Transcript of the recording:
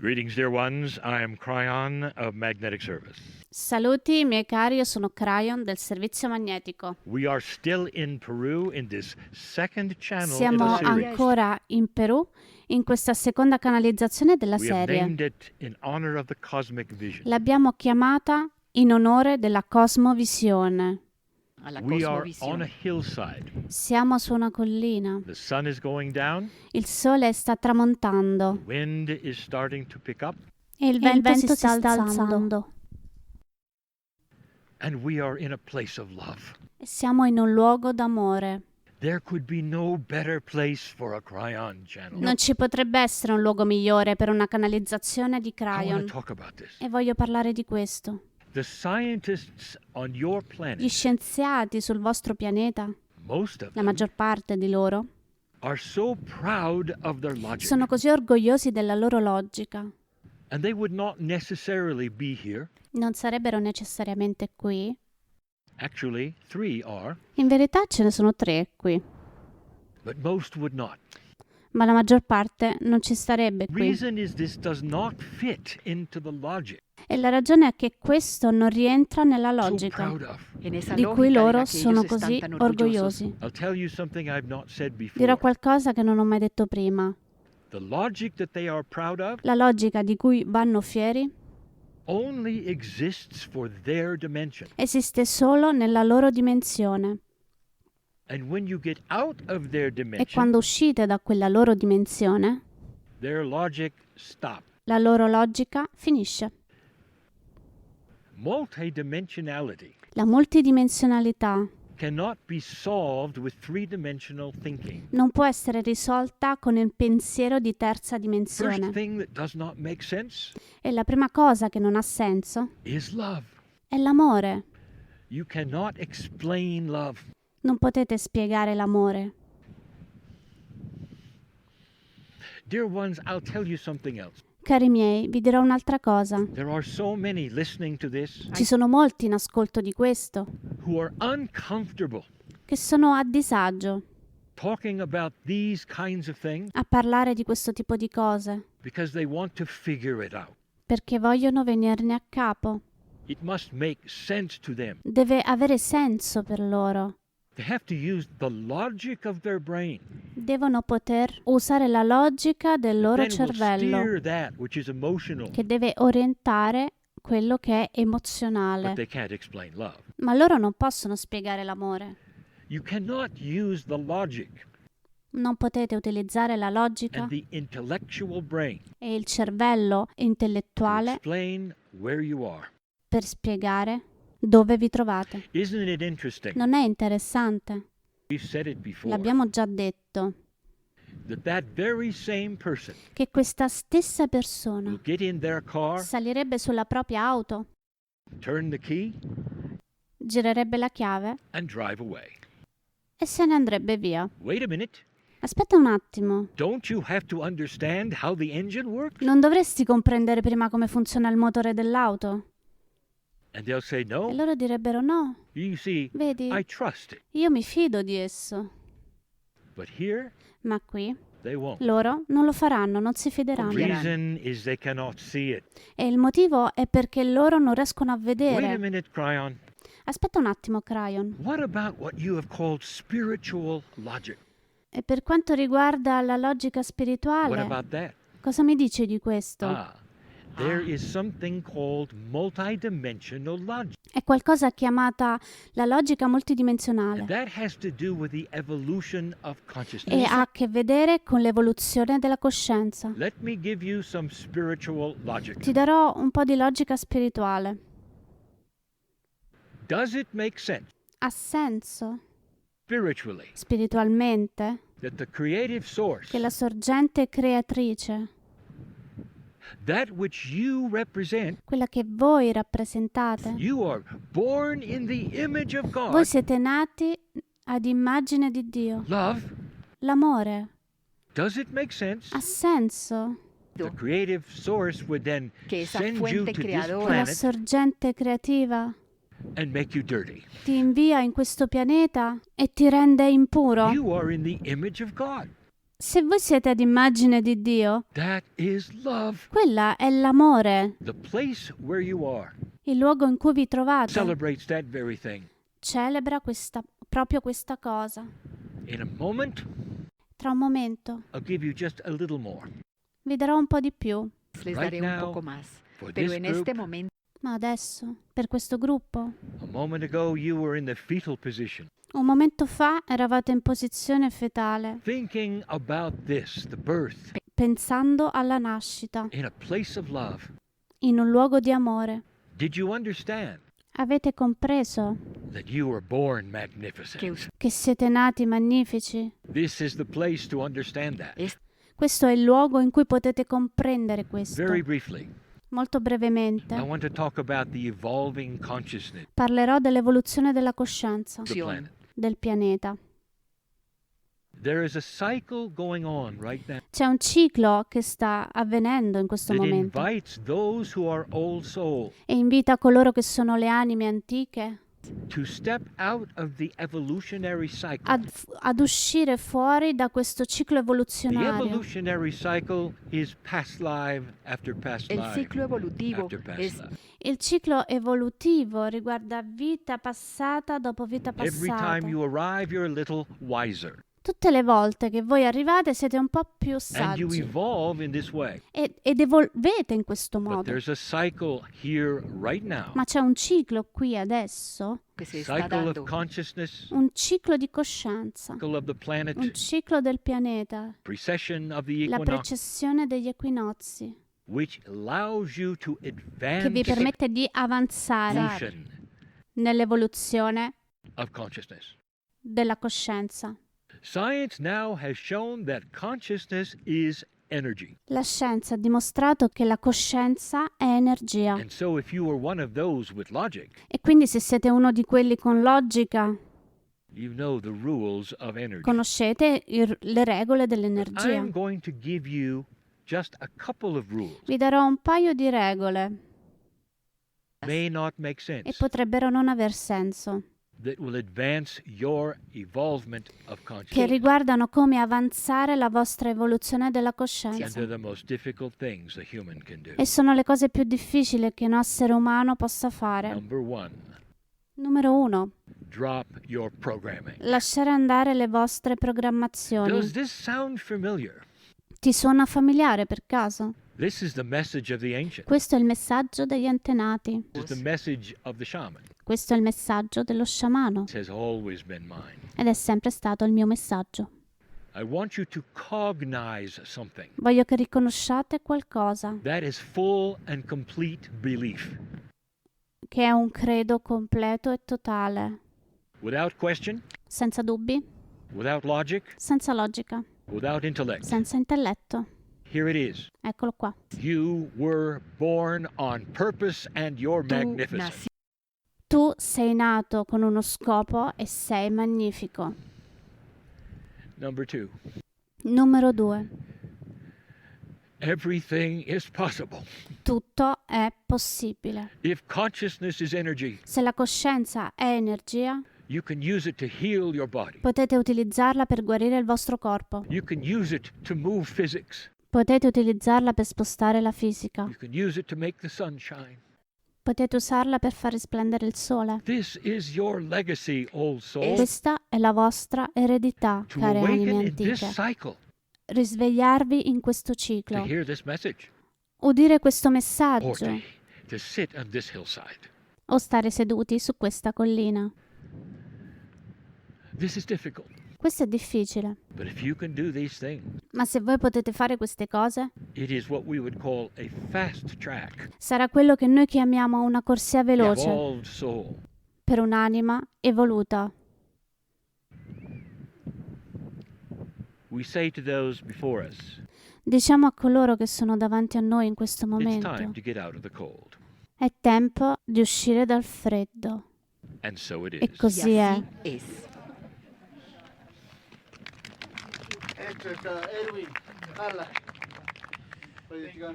Greetings, dear ones. I am Kryon of Magnetic Service. Saluti miei cari, io sono Kryon del servizio magnetico. We are still in Peru in this second channel in Siamo the series. ancora in Perù in questa seconda canalizzazione della We have serie. named it in honor of the cosmic vision. L'abbiamo chiamata in onore della cosmovisione. Alla We are on a cosmovisione. hillside. Siamo su una collina. The sun is going down. Il sole sta tramontando Wind is starting to pick up. e il vento si sta alzando. And we are in a place of love. E siamo in un luogo d'amore. There could be no better place for a Kryon channel. Non ci potrebbe essere un luogo migliore per una canalizzazione di I want to Kryon. talk about this. E voglio parlare di questo. The scientists on your Gli planet, scienziati sul vostro pianeta, most of la them, maggior parte di loro, are so proud of their logic. sono così orgogliosi della loro logica. And they would not necessarily be here. Non sarebbero necessariamente qui. Actually, 3 are, In verità ce ne sono 3 qui, but most would not. ma la maggior parte non ci starebbe qui. Reason is this does not fit into the logic. E la ragione è che questo non rientra nella So logica proud of. En esa di cui lógica loro de la que sono ellos están così tan orgullosos. orgogliosi. I'll tell you something I've not said Dirò before. qualcosa che non ho mai detto prima. The logic that they are proud of La logica di cui vanno fieri only exists for their dimension. esiste solo nella loro dimensione. And when you get out of their E dimension, quando uscite da quella loro dimensione, their logic stops. la loro logica finisce. Multidimensionality La multidimensionalità cannot be solved with three-dimensional thinking. non può essere risolta con il pensiero di terza First dimensione. thing that does not make sense E la prima cosa che non ha senso is love. è l'amore. You cannot explain love. Non potete spiegare l'amore. Dear ones, I'll tell you something else. Cari miei, vi dirò un'altra cosa. There are so many listening to this Ci sono molti in ascolto di questo who are uncomfortable che sono a disagio talking about these kinds of things a parlare di questo tipo di cose because they want to figure it out. perché vogliono venirne a capo. It must make sense to them. Deve avere senso per loro. They have to use the logic of their brain. Devono poter usare la logica del loro Then will cervello steer that which is emotional, che deve orientare quello che è but emozionale. they can't explain love. Ma loro non possono spiegare l'amore. You cannot use the logic Non potete utilizzare la logica and the intellectual brain e il cervello to intellettuale explain where you are. per spiegare dove vi trovate. Isn't it interesting? Non è interessante? We've said it before. L'abbiamo già detto, That very same person che questa stessa persona will get in their car, salirebbe sulla propria auto, turn the key, girerebbe la chiave and drive away. e se ne andrebbe via. Wait a minute. Aspetta un attimo, Don't you have to understand how the engine works? non dovresti comprendere prima come funziona il motore dell'auto? And they'll say, no. E loro direbbero no, You see, vedi, I trust it. io mi fido di esso. But here, Ma qui they won't. loro non lo faranno, non si The fideranno. reason is they cannot see it. E il motivo è perché loro non riescono a Wait a vedere. minute, Kryon. Aspetta un attimo, Kryon. What about what you have called spiritual logic? E per quanto riguarda la logica What spirituale, about that? cosa mi dici di questo? There is something called multidimensional logic. È qualcosa chiamata la logica And multidimensionale that has to do with the evolution of e consciousness. ha a che vedere con l'evoluzione della coscienza. Let me give you some spiritual logic. Ti darò un po' di logica spirituale. Does it make sense Ha senso spiritually spiritualmente that the creative source, che la sorgente creatrice, that which you represent, quella che voi rappresentate, you are born in the image of voi God, siete nati ad immagine di Dio. love, L'amore does it make sense? ha senso The creative source would then Che esa send you fuente to this creadora- che la planet sorgente creativa and make you dirty. ti invia in questo pianeta e ti rende impuro. You are in the image of God. Se voi siete ad immagine di Dio, that is love. quella è l'amore. The place where you are Il luogo in cui vi trovate celebrates that very thing. celebra proprio questa cosa. In a moment, Tra un momento I'll give you just a little more. vi darò un po' di più, Les Right daré un now, poco más. for Pero this en este group, momento ma adesso, per questo gruppo, a moment ago you were in the fetal position, un momento fa eravate in posizione fetale, thinking about this, the birth, pensando alla nascita, in a place of love. in un luogo di amore. Did you understand Avete compreso that you were born que magnificent? che siete nati magnifici? This is the place to understand that. Questo è il luogo in cui potete comprendere questo. Very briefly, Molto brevemente I want to talk about the evolving consciousness parlerò dell'evoluzione della coscienza of the planet. del pianeta. There is a cycle going on right now C'è un ciclo che sta avvenendo in questo that momento invites those who are old soul e invita coloro che sono le anime antiche to step out of the evolutionary cycle. ad uscire fuori da questo ciclo The evoluzionario. evolutionary cycle is past life after past el life ciclo evolutivo after past es life. Il ciclo evolutivo riguarda vita passata dopo vita Every passata. time you arrive, you're a little wiser. Tutte le volte che voi arrivate siete un po' più And you saggi evolve in this way. ed evolvete in questo But modo. there's a cycle here right now. Ma c'è un ciclo qui adesso, que se está Cycle dando. of consciousness, un ciclo di coscienza, cycle of the un planet, ciclo del pianeta, precession of the la equinox, precessione degli equinozi, which allows you to che vi advance permette di avanzare evolution nell'evoluzione of consciousness. della coscienza. Science now has shown that consciousness is energy. La scienza ha dimostrato che la coscienza è energia. And so if you are one of those with logic, E quindi se siete uno di quelli con logica, you know the rules of energy. conoscete le regole dell'energia. I'm going to give you just a couple of rules. Vi darò un paio di regole May not make e sense. potrebbero non aver senso, That will advance your evolvement of che consciousness. riguardano come avanzare la vostra evoluzione della And coscienza. they're the most difficult things a human can do. E sono le cose più difficili che un essere umano possa fare. Number one, Numero 1. drop your programming. Lasciare andare le vostre programmazioni. Does this sound familiar? Ti suona familiare per caso? This is the message of the ancients. Questo è il messaggio degli antenati. This is the message of the shaman. Questo è il messaggio dello sciamano. This has always been mine. Ed è sempre stato il mio messaggio. I want you to cognize something. Voglio che riconosciate qualcosa, That is full and complete belief. che è un credo completo e totale, Without question, senza dubbi, without logic, senza logica, without intellect. senza intelletto. Here it is. Eccolo qua. You were born on purpose and you're Tú magnificent. nací Tu sei nato con uno scopo e sei magnifico. Number two, Numero 2. everything is possible. Tutto è possibile. If consciousness is energy, Se la coscienza è energia, you can use it to heal your body. potete utilizzarla per guarire il vostro corpo. You can use it to move physics. Potete utilizzarla per spostare la fisica. You can use it to make the sun shine. Potete usarla per far risplendere il sole. This is your legacy, old soul. Questa è la vostra eredità, To care anime awaken in this antiche. cycle, Risvegliarvi in questo to ciclo. hear this message, Udire questo or messaggio to sit on this hillside. o stare seduti su questa collina. This is difficult, Questo è difficile, but if you can do these things, ma se voi potete fare queste cose, it is what we would call a fast track. sarà quello che noi chiamiamo una corsia veloce Evolved soul. per un'anima evoluta. We say to those before us, Diciamo a coloro che sono davanti a noi in questo it's time momento, to get out of the cold. è tempo di uscire dal freddo. And so it E is. così y è. así es. Edwin, Carla. Oye, chica.